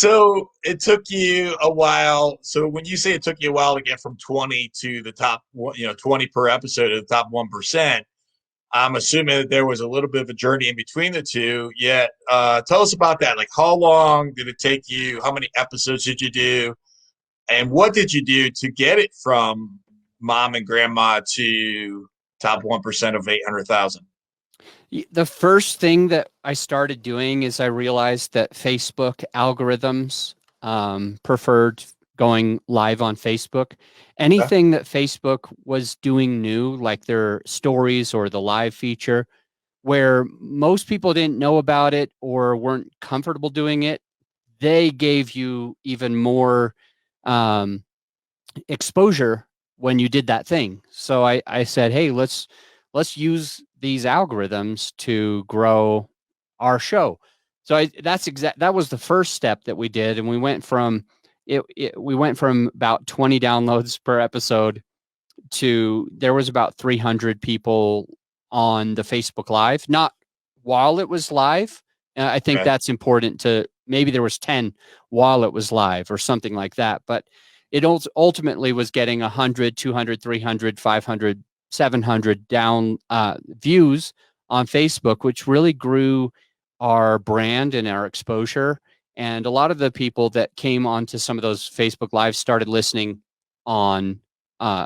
So it took you a while. So when you say it took you a while to get from 20 to the top, 20 per episode to the top 1%, I'm assuming that there was a little bit of a journey in between the two. Yet, tell us about that. Like, how long did it take you? How many episodes did you do? And what did you do to get it from mom and grandma to top 1% of 800,000? The first thing that I started doing is I realized that Facebook algorithms preferred going live on Facebook. Okay. Anything that Facebook was doing new, like their stories or the live feature, where most people didn't know about it or weren't comfortable doing it, they gave you even more um, exposure when you did that thing. So I said, hey, let's use these algorithms to grow our show. So that was the first step that we did, and we went from about 20 downloads per episode to there was about 300 people on the Facebook Live, not while it was live. I think Okay. that's important to maybe there was 10 while it was live or something like that. But it ultimately was getting 100, 200, 300, 500, 700 down views on Facebook, which really grew our brand and our exposure. And a lot of the people that came onto some of those Facebook Lives started listening on uh,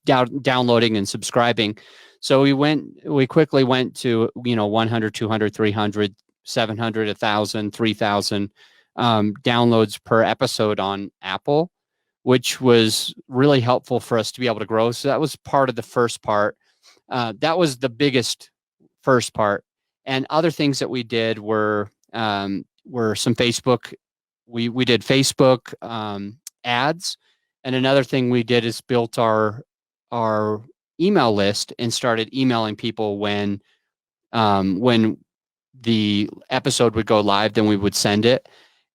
downloading and subscribing. So we quickly went to, 100, 200, 300, 700, 1,000, 3,000 downloads per episode on Apple, which was really helpful for us to be able to grow. So that was part of the first part. That was the biggest first part. And other things that we did were some Facebook. We did Facebook ads, and another thing we did is built our email list and started emailing people when the episode would go live. Then we would send it,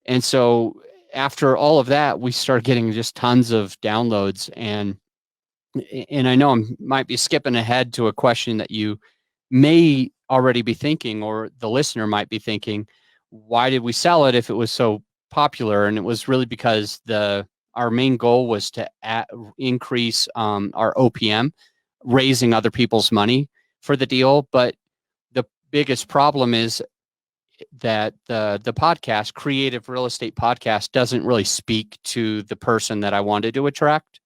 and so after all of that, we started getting just tons of downloads. And I know I might be skipping ahead to a question that you may already be thinking, or the listener might be thinking, why did we sell it if it was so popular? And it was really because our main goal was to increase our OPM, raising other people's money for the deal. But the biggest problem is that the podcast, Creative Real Estate Podcast, doesn't really speak to the person that I wanted to attract.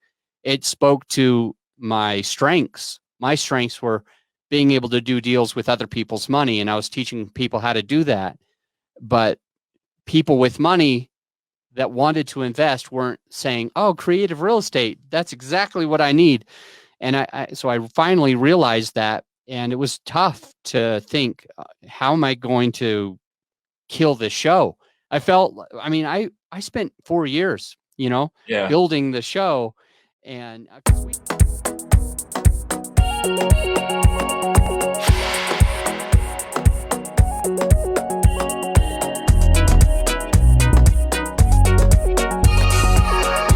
It spoke to my strengths. My strengths were being able to do deals with other people's money, and I was teaching people how to do that. But people with money that wanted to invest weren't saying, "Oh, creative real estate, that's exactly what I need." And so I finally realized that, and it was tough to think, how am I going to kill this show? I spent 4 years, Yeah. building the show, and